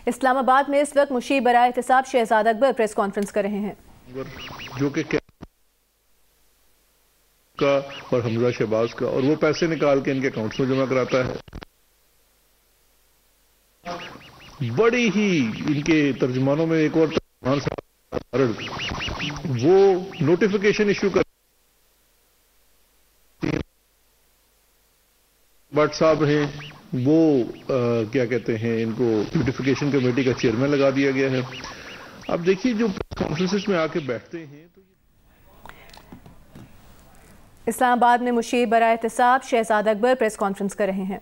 اسلام آباد میں اس وقت مشیر برائے احتساب شہزاد اکبر پریس کانفرنس کر رہے ہیں، جو کہ کا اور حمزہ شہباز کا، اور وہ پیسے نکال کے ان کے اکاؤنٹس میں جمع کراتا ہے۔ بڑی ہی ان کے ترجمانوں میں ایک اور ترجمان صاحب وہ نوٹیفیکیشن ایشو کر بٹ صاحب ہیں، وہ کیا کہتے ہیں، ان کو نوٹیفیکیشن کمیٹی کا چیئرمین لگا دیا گیا ہے۔ اب دیکھیے جو کانفرنسز میں آ کے بیٹھتے ہیں تو اسلام آباد میں مشیر برائے احتساب شہزاد اکبر پریس کانفرنس کر رہے ہیں۔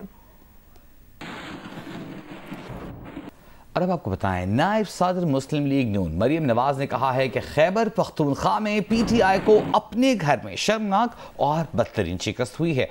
اور اب آپ کو بتائیں، نائب صدر مسلم لیگ نون مریم نواز نے کہا ہے کہ خیبر پختونخوا میں پی ٹی آئی کو اپنے گھر میں شرمناک اور بدترین شکست ہوئی ہے۔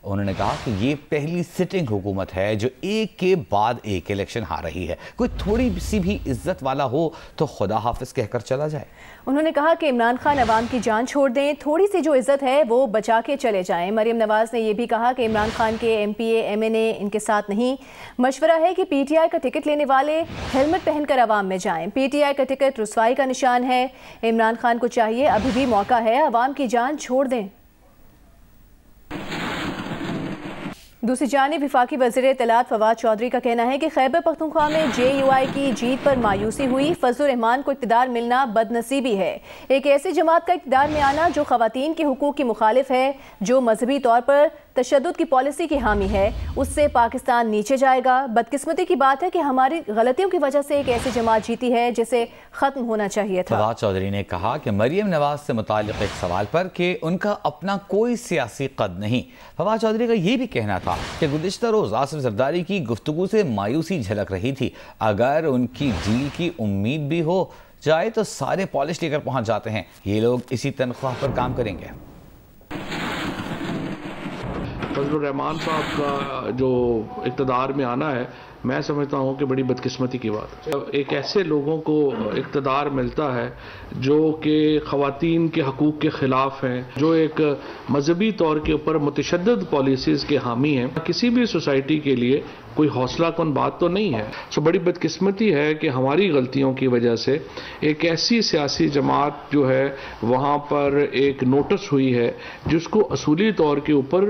انہوں نے کہا کہ یہ پہلی سٹنگ حکومت ہے جو ایک کے بعد ایک الیکشن ہار رہی ہے۔ کوئی تھوڑی سی بھی عزت والا ہو تو خدا حافظ کہہ کر چلا جائے۔ انہوں نے کہا کہ عمران خان عوام کی جان چھوڑ دیں، تھوڑی سی جو عزت ہے وہ بچا کے چلے جائیں۔ مریم نواز نے یہ بھی کہا کہ عمران خان کے M P A M N A ان کے ساتھ نہیں، مشورہ ہے کہ پی ٹی آئی کا ٹکٹ لینے والے ہیلمٹ پہن کر عوام میں جائیں۔ پی ٹی آئی کا ٹکٹ رسوائی کا نشان ہے، عمران خان کو چاہیے ابھی بھی موقع ہے، عوام کی جان چھوڑ دیں۔ دوسری جانب وفاقی وزیر اطلاعات فواد چودھری کا کہنا ہے کہ خیبر پختونخوا میں جے یو آئی کی جیت پر مایوسی ہوئی، فضل الرحمان کو اقتدار ملنا بد نصیبی ہے۔ ایک ایسی جماعت کا اقتدار میں آنا جو خواتین کے حقوق کی مخالف ہے، جو مذہبی طور پر تشدد کی پالیسی کی حامی ہے، اس سے پاکستان نیچے جائے گا۔ بدقسمتی کی بات ہے کہ ہماری غلطیوں کی وجہ سے ایک ایسی جماعت جیتی ہے جسے ختم ہونا چاہیے تھا۔ فواد چودھری نے کہا کہ مریم نواز سے متعلق ایک سوال پر کہ ان کا اپنا کوئی سیاسی قد نہیں، فواد چودھری کا یہ بھی کہنا تھا کہ گزشتہ روز آصف زرداری کی گفتگو سے مایوسی جھلک رہی تھی، اگر ان کی ڈیل کی امید بھی ہو جائے تو سارے پالش لے کر پہنچ جاتے ہیں، یہ لوگ اسی تنخواہ پر کام کریں گے۔ فضل الرحمان صاحب کا جو اقتدار میں آنا ہے، میں سمجھتا ہوں کہ بڑی بدقسمتی کی بات ہے۔ ایک ایسے لوگوں کو اقتدار ملتا ہے جو کہ خواتین کے حقوق کے خلاف ہیں، جو ایک مذہبی طور کے اوپر متشدد پالیسیز کے حامی ہیں، کسی بھی سوسائٹی کے لیے کوئی حوصلہ کن بات تو نہیں ہے۔ بڑی بدقسمتی ہے کہ ہماری غلطیوں کی وجہ سے ایک ایسی سیاسی جماعت جو ہے وہاں پر ایک نوٹس ہوئی ہے جس کو اصولی طور کے اوپر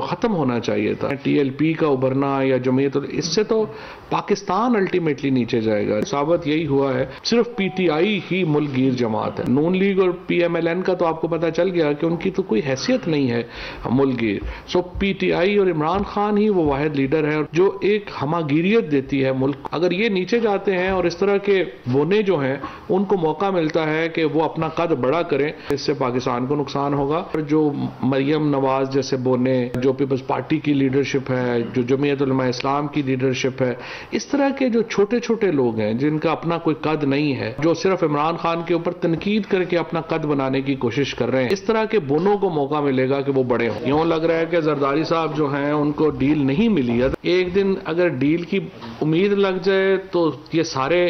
ختم ہونا چاہیے تھا۔ ٹی ایل پی کا ابھرنا یا جمعیت، اس سے تو پاکستان الٹیمیٹلی نیچے جائے گا۔ ثابت یہی ہوا ہے، صرف پی ٹی آئی ہی ملک گیر جماعت ہے۔ نون لیگ اور پی ایم ایل این کا تو آپ کو پتہ چل گیا کہ ان کی تو کوئی حیثیت نہیں ہے ملک گیر۔ پی ٹی آئی اور عمران خان ہی وہ واحد لیڈر ہے جو ایک ہماگیریت دیتی ہے ملک۔ اگر یہ نیچے جاتے ہیں اور اس طرح کے بونے جو ہیں ان کو موقع ملتا ہے کہ وہ اپنا قد بڑا کریں، اس سے پاکستان کو نقصان ہوگا۔ جو مریم نواز جیسے بونے، جو پیپلز پارٹی کی لیڈرشپ ہے، جو جمعیت علماء اسلام کی لیڈرشپ ہے، اس طرح کے جو چھوٹے چھوٹے لوگ ہیں جن کا اپنا کوئی قد نہیں ہے، جو صرف عمران خان کے اوپر تنقید کر کے اپنا قد بنانے کی کوشش کر رہے ہیں، اس طرح کے بونوں کو موقع ملے گا کہ وہ بڑے ہوں۔ یوں لگ رہا ہے کہ زرداری صاحب جو ہیں ان کو ڈیل نہیں ملی ہے، ایک دن اگر ڈیل کی امید لگ جائے تو یہ سارے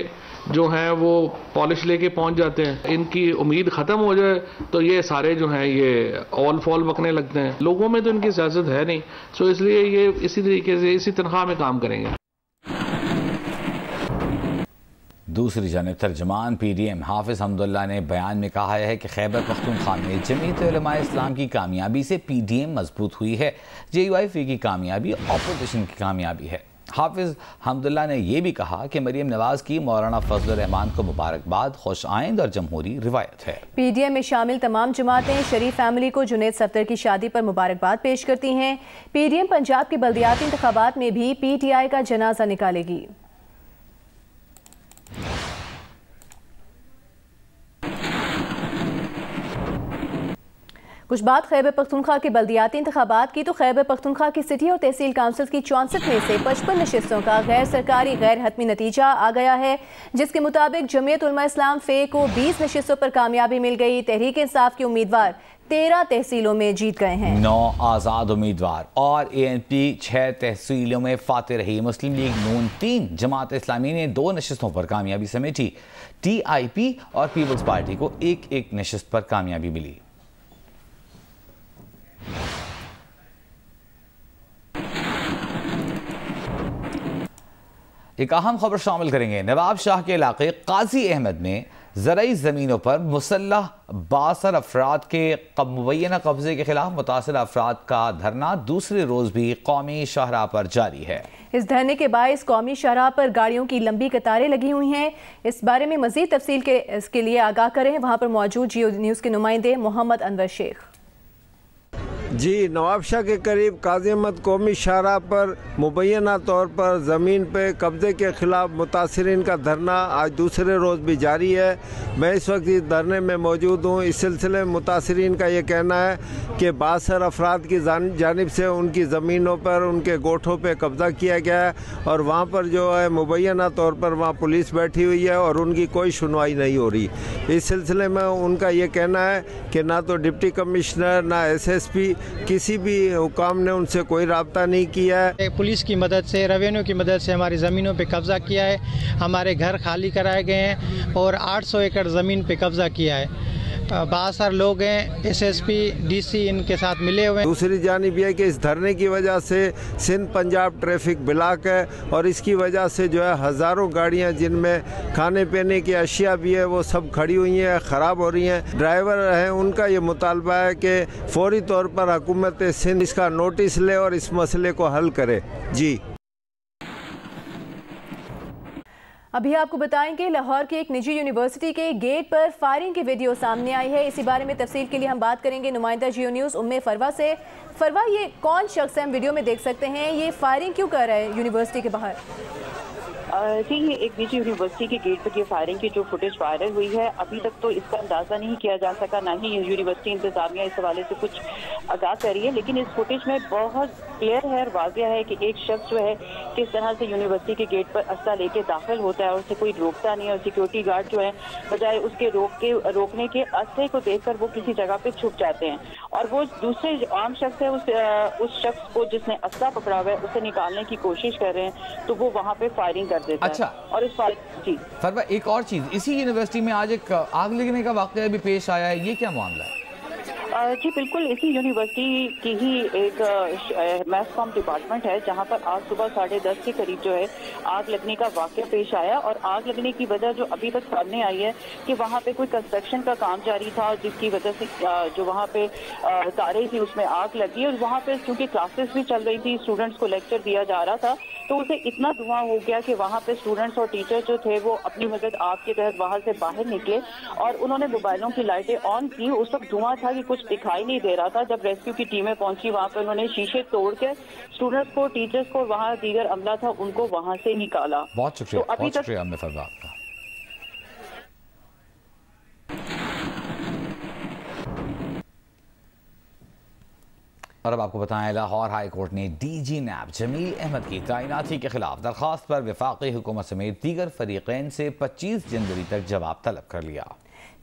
جو ہیں وہ پالش لے کے پہنچ جاتے ہیں، ان کی امید ختم ہو جائے تو یہ سارے جو ہیں یہ آل فال بکنے لگتے ہیں۔ لوگوں میں تو ان کی سیاست ہے نہیں، اس لیے یہ اسی طریقے سے اسی تنخواہ میں کام کریں گے۔ دوسری جانب ترجمان پی ڈی ایم حافظ حمداللہ نے بیان میں کہا ہے کہ خیبر پختونخوا میں جمعیت علماء اسلام کی کامیابی سے پی ڈی ایم مضبوط ہوئی ہے، جے یو آئی فی کی کامیابی اپوزیشن کی کامیابی ہے۔ حافظ حمداللہ نے یہ بھی کہا کہ مریم نواز کی مولانا فضل الرحمان کو مبارکباد خوش آئند اور جمہوری روایت ہے۔ پی ڈی ایم میں شامل تمام جماعتیں شریف فیملی کو جنید صفدر کی شادی پر مبارکباد پیش کرتی ہیں۔ پی ڈی ایم پنجاب کے بلدیاتی انتخابات میں بھی پی ٹی آئی کا جنازہ نکالے گی۔ کچھ بات خیبر پختونخوا کے بلدیاتی انتخابات کی تو خیبر پختونخوا کی سٹی اور تحصیل کونسل کی 64 میں سے 55 نشستوں کا غیر سرکاری غیر حتمی نتیجہ آ گیا ہے، جس کے مطابق جمعیت علماء اسلام فے کو 20 نشستوں پر کامیابی مل گئی۔ تحریک انصاف کے امیدوار 13 تحصیلوں میں جیت گئے ہیں، 9 آزاد امیدوار، اور اے این پی 6 تحصیلوں میں فاتح رہی۔ مسلم لیگ نون 3، جماعت اسلامی نے 2 نشستوں پر کامیابی سمیٹی۔ ٹی آئی پی اور پیپلز پارٹی کو 1 نشست پر کامیابی ملی۔ ایک اہم خبر شامل کریں گے۔ نواب شاہ کے علاقے قاضی احمد میں زرعی زمینوں پر مسلح بااثر افراد کے مبینہ قبضے کے خلاف متاثرہ افراد کا دھرنا دوسرے روز بھی قومی شاہراہ پر جاری ہے۔ اس دھرنے کے باعث قومی شاہراہ پر گاڑیوں کی لمبی قطاریں لگی ہوئی ہیں۔ اس بارے میں مزید تفصیل کے لیے آگاہ کریں وہاں پر موجود جیو نیوز کے نمائندے محمد انور شیخ۔ جی، نواب شاہ کے قریب قاضی احمد قومی شاہراہ پر مبینہ طور پر زمین پہ قبضے کے خلاف متاثرین کا دھرنا آج دوسرے روز بھی جاری ہے۔ میں اس وقت اس دھرنے میں موجود ہوں۔ اس سلسلے میں متاثرین کا یہ کہنا ہے کہ بااثر افراد کی جانب سے ان کی زمینوں پر ان کے گوٹھوں پہ قبضہ کیا گیا ہے اور وہاں پر جو ہے مبینہ طور پر وہاں پولیس بیٹھی ہوئی ہے اور ان کی کوئی سنوائی نہیں ہو رہی۔ اس سلسلے میں ان کا یہ کہنا ہے کہ نہ تو ڈپٹی کمشنر نہ SSP کسی بھی حکام نے ان سے کوئی رابطہ نہیں کیا ہے۔ پولیس کی مدد سے، ریونیو کی مدد سے ہماری زمینوں پہ قبضہ کیا ہے، ہمارے گھر خالی کرائے گئے ہیں اور 800 ایکڑ زمین پہ قبضہ کیا ہے۔ بااثر لوگ ہیں، SSP DC ان کے ساتھ ملے ہوئے ہیں۔ دوسری جانب یہ ہے کہ اس دھرنے کی وجہ سے سندھ پنجاب ٹریفک بلاک ہے اور اس کی وجہ سے جو ہے ہزاروں گاڑیاں جن میں کھانے پینے کی اشیاء بھی ہے وہ سب کھڑی ہوئی ہیں، خراب ہو رہی ہیں۔ ڈرائیور ہیں ان کا یہ مطالبہ ہے کہ فوری طور پر حکومت سندھ اس کا نوٹس لے اور اس مسئلے کو حل کرے۔ جی، ابھی آپ کو بتائیں کہ لاہور کی ایک نجی یونیورسٹی کے گیٹ پر فائرنگ کی ویڈیو سامنے آئی ہے۔ اسی بارے میں تفصیل کے لیے ہم بات کریں گے نمائندہ جیو نیوز فروا سے۔ فروا، یہ کون شخص ہے؟ ہم ویڈیو میں دیکھ سکتے ہیں، یہ فائرنگ کیوں کر رہا ہے یونیورسٹی کے باہر؟ جی، یہ ایک نجی یونیورسٹی کے گیٹ پر یہ فائرنگ کی جو فوٹیج وائرل ہوئی ہے، ابھی تک تو اس کا اندازہ نہیں کیا جا سکا، نہ ہی یونیورسٹی انتظامیہ اس حوالے سے کچھ آگاہ کر رہی ہے، لیکن اس فوٹیج میں بہت کلیئر ہے اور واضح ہے کہ ایک شخص جو ہے کس طرح سے یونیورسٹی کے گیٹ پر اسلحہ لے کے داخل ہوتا ہے اور اسے کوئی روکتا نہیں ہے، اور سیکیورٹی گارڈ جو ہے بجائے اس کے روکنے کے اسلحے کو دیکھ کر وہ کسی جگہ پہ چھپ جاتے ہیں اور وہ دوسرے عام شخص ہے اس شخص کو جس نے اسلحہ پکڑا ہوا ہے اسے نکالنے کی کوشش کر رہے ہیں تو وہ وہاں پہ فائرنگ کر دیتا ہے۔ اچھا، اور اس جی فروا، ایک اور چیز، اسی یونیورسٹی میں آج ایک آگ لگنے کا واقعہ بھی پیش آیا ہے، یہ کیا معاملہ ہے؟ جی بالکل، اسی یونیورسٹی کی ہی ایک میس کام ڈپارٹمنٹ ہے جہاں پر آج صبح 10:30 کے قریب جو ہے آگ لگنے کا واقعہ پیش آیا، اور آگ لگنے کی وجہ جو ابھی تک سامنے آئی ہے کہ وہاں پہ کوئی کنسٹرکشن کا کام جاری تھا جس کی وجہ سے جو وہاں پہ تاریں تھی اس میں آگ لگی، اور وہاں پہ کیونکہ کلاسز بھی چل رہی تھی، اسٹوڈنٹس کو لیکچر دیا جا رہا تھا، تو اسے اتنا دھواں ہو گیا کہ وہاں پہ اسٹوڈنٹس اور ٹیچر جو تھے وہ اپنی مدد آگ کے تحت وہاں سے باہر نکلے اور انہوں نے موبائلوں کی لائٹیں آن کی۔ اس وقت دھواں تھا کہ کچھ دکھائی نہیں دے رہا تھا۔ جب ریسکیو کی ٹیمیں پہنچی وہاں پہ انہوں نے شیشے توڑ کے اسٹوڈنٹس کو، ٹیچرز کو، وہاں دیگر عملہ تھا ان کو وہاں سے نکالا۔ بہت شکریہ، بہت شکریہ ام فروا آپ کا۔ اور اب آپ کو بتائیں، لاہور ہائی کورٹ نے DG نیب جمیل احمد کی تعیناتی کے خلاف درخواست پر وفاقی حکومت سمیت دیگر فریقین سے 25 جنوری تک جواب طلب کر لیا۔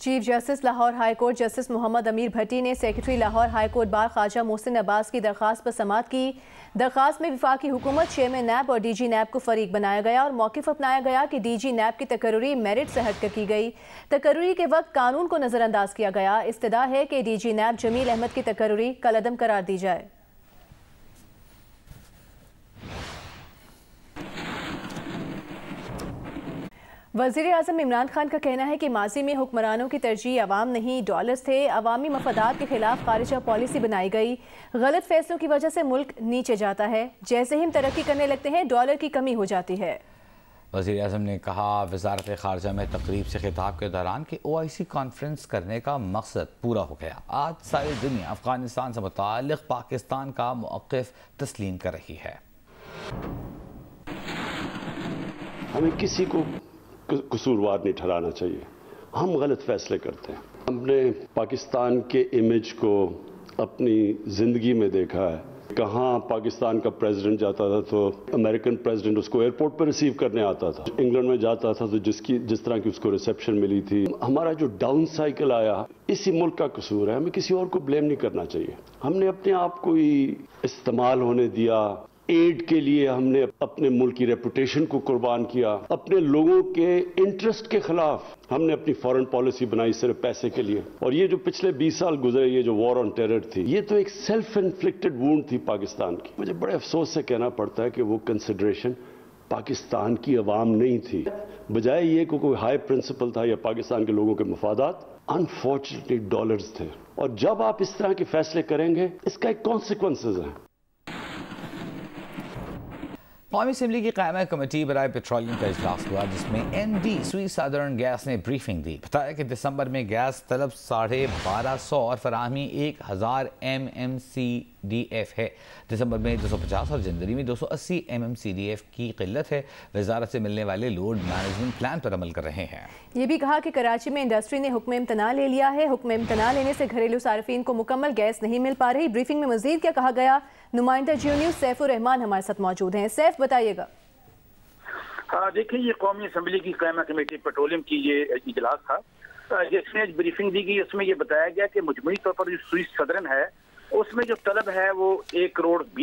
Chief justice Lahore high court justice Muhammad Amir Bhatti نے secretary Lahore high court bar Khawaja Mohsin Abbas کی درخواست پر سماعت کی۔ درخواست میں وفاقی حکومت، چیئرمین نیب اور DG نیب کو فریق بنایا گیا اور موقف اپنایا گیا کہ DG نیب کی تقرری میرٹ سے ہٹ کر کی گئی۔ تقرری کے وقت قانون کو نظر انداز کیا گیا۔ استدعا ہے کہ DG نیب جمیل احمد کی تقرری کالعدم قرار دی جائے۔ وزیر اعظم عمران خان کا کہنا ہے کہ ماضی میں حکمرانوں کی ترجیح عوام نہیں ڈالرز تھے، عوامی مفادات کے خلاف خارجہ پالیسی بنائی گئی، غلط فیصلوں کی وجہ سے ملک نیچے جاتا ہے، جیسے ہی ہم ترقی کرنے لگتے ہیں ڈالر کی کمی ہو جاتی ہے۔ وزیر اعظم نے کہا وزارت خارجہ میں تقریب سے خطاب کے دوران کہ OIC کانفرنس کرنے کا مقصد پورا ہو گیا۔ آج ساری دنیا افغانستان سے متعلق پاکستان کا موقف تسلیم کر رہی ہے۔ ہمیں کسی کو قصوروار نہیں ٹھہرانا چاہیے، ہم غلط فیصلے کرتے ہیں۔ ہم نے پاکستان کے امیج کو اپنی زندگی میں دیکھا ہے، کہاں پاکستان کا پریزیڈنٹ جاتا تھا تو امریکن پریزیڈنٹ اس کو ایئرپورٹ پر ریسیو کرنے آتا تھا، انگلینڈ میں جاتا تھا تو جس طرح کی اس کو ریسیپشن ملی تھی۔ ہمارا جو ڈاؤن سائیکل آیا اسی ملک کا قصور ہے، ہمیں کسی اور کو بلیم نہیں کرنا چاہیے۔ ہم نے اپنے آپ کو ہی استعمال ہونے دیا، ایڈ کے لیے ہم نے اپنے ملک کی ریپوٹیشن کو قربان کیا، اپنے لوگوں کے انٹرسٹ کے خلاف ہم نے اپنی فارن پالیسی بنائی صرف پیسے کے لیے۔ اور یہ جو پچھلے 20 سال گزرے، یہ جو وار آن ٹیرر تھی، یہ تو ایک سیلف انفلکٹڈ وونڈ تھی پاکستان کی۔ مجھے بڑے افسوس سے کہنا پڑتا ہے کہ وہ کنسیڈریشن پاکستان کی عوام نہیں تھی، بجائے یہ کہ کوئی ہائی پرنسپل تھا یا پاکستان کے لوگوں کے مفادات، انفارچونیٹلی ڈالرز تھے. اور جب آپ اس طرح کے فیصلے کریں گے اس کا ایک کانسیکوینسز ہیں. قومی اسمبلی کی قائمہ کمیٹی برائے پیٹرولیم کا اجلاس ہوا جس میں این ڈی سویٹ سادرن گیس نے بریفنگ دی. بتایا کہ دسمبر میں گیس طلب 1250 اور فراہمی 1000 MMCDF ہے. دسمبر میں 250 اور جنوری میں 280 MMCDF کی قلت ہے. وزارت سے ملنے والے لوڈ مینجمنٹ پلان پر عمل کر رہے ہیں. یہ بھی کہا کہ کراچی میں انڈسٹری نے حکم امتناع لے لیا ہے. حکم امتناع لینے سے گھریلو صارفین کو مکمل گیس نہیں مل پا رہی. بریفنگ میں مزید کیا کہا گیا؟ نمائندہ جیو نیوز سیف الرحمان ہمارے ساتھ موجود ہیں. سیف بتائیے گا. دیکھیں، یہ قومی اسمبلی کی قائمہ کمیٹی پیٹرولیم کی یہ اجلاس تھا جس میں بریفنگ دی گئی. اس میں یہ بتایا گیا کہ مجموعی طور پر جو سویٹ سدرن ہے اس میں جو طلب ہے وہ 1 ارب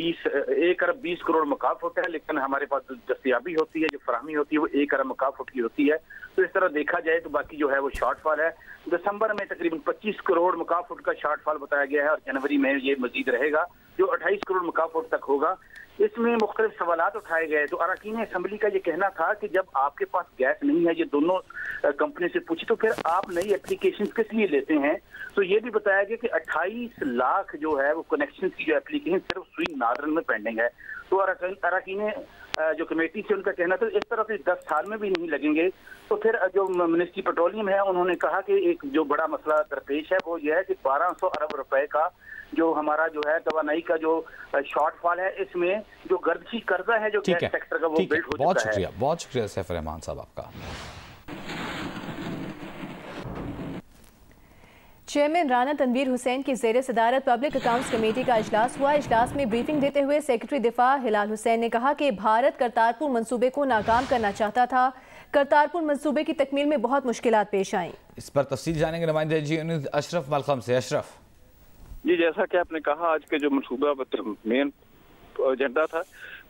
20 کروڑ مکعب فٹ ہے، لیکن ہمارے پاس دستیابی ہوتی ہے، جو فراہمی ہوتی ہے وہ 1 ارب مکعب فٹ کی ہوتی ہے. تو اس طرح دیکھا جائے تو باقی جو ہے وہ شارٹ فال ہے. دسمبر میں تقریباً 25 کروڑ مکعب فٹ کا شارٹ فال بتایا گیا ہے اور جنوری میں یہ مزید رہے گا جو 28 کروڑ مکعب فٹ تک ہوگا. اس میں مختلف سوالات اٹھائے گئے. تو اراکین اسمبلی کا یہ کہنا تھا کہ جب آپ کے پاس گیس نہیں ہے، یہ دونوں کمپنی سے پوچھی، تو پھر آپ نئی اپلیکیشن کس لیے لیتے ہیں؟ تو یہ بھی بتایا گیا کہ 28 لاکھ جو ہے وہ کنیکشن کی جو اپلیکیشن صرف سویٹ نادرن میں پینڈنگ ہے. تو اراکین جو کمیٹی سے ان کا کہنا تھا اس طرح سے 10 سال میں بھی نہیں لگیں گے. تو پھر جو منسٹری پیٹرولیم ہے انہوں نے کہا کہ ایک جو بڑا مسئلہ درپیش ہے وہ یہ ہے کہ 1200 ارب روپے کا جو ہمارا جو ہے توانائی کا جو شارٹ فال ہے، اس میں جو گردشی قرضہ ہے جو گیس سیکٹر کا وہ بلڈ ہو چکا ہے. بہت شکریہ سیف الرحمان صاحب آپ کا. چیئرمین رانا تنویر حسین کی زیر صدارت پبلک اکاؤنٹس کمیٹی کا اجلاس ہوا. اجلاس میں بریفنگ دیتے ہوئے سیکرٹری دفاع ہلال حسین نے کہا کہ بھارت کرتارپور منصوبے کو ناکام کرنا چاہتا تھا. کرتارپور منصوبے کی تکمیل میں بہت مشکلات پیش آئیں. اس پر تفصیل جانیں گے نمائندہ جیو نیوز اشرف ملخم سے. اشرف جی، جیسا کہ آپ نے کہا آج کے جو منصوبہ مین ایجنڈا تھا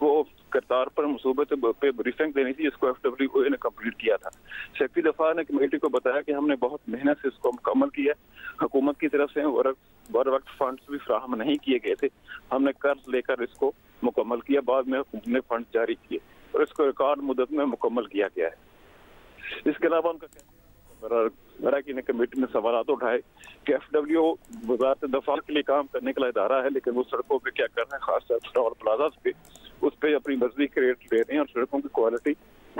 وہ کرتارپور منصوبے پہ بریفنگ دینی تھی جس کو FWA نے کمپلیٹ کیا تھا. سیکرٹری دفاع نے کمیٹی کو بتایا کہ ہم نے بہت محنت سے اس کو مکمل کیا. حکومت کی طرف سے بر وقت فنڈز بھی فراہم نہیں کیے گئے تھے. ہم نے قرض لے کر اس کو مکمل کیا. بعد میں حکومت نے فنڈ جاری کیے اور اس کو ریکارڈ مدت میں مکمل کیا گیا ہے. اس کے علاوہ ان کا اراکین کمیٹی نے سوالات اٹھائے کہ FWO وزارت دفاع کے لیے کام کرنے کا ادارہ ہے، لیکن وہ سڑکوں پہ کیا کر رہے ہیں، خاص طور ٹاور پلازاز پہ اس پہ اپنی مرضی کے ریٹ لے رہے ہیں اور سڑکوں کی کوالٹی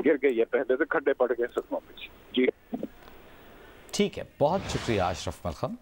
گر گئی ہے، پہلے سے کھڈے پڑ گئے سڑکوں پہ. جی ٹھیک ہے، بہت شکریہ اشرف ملخم.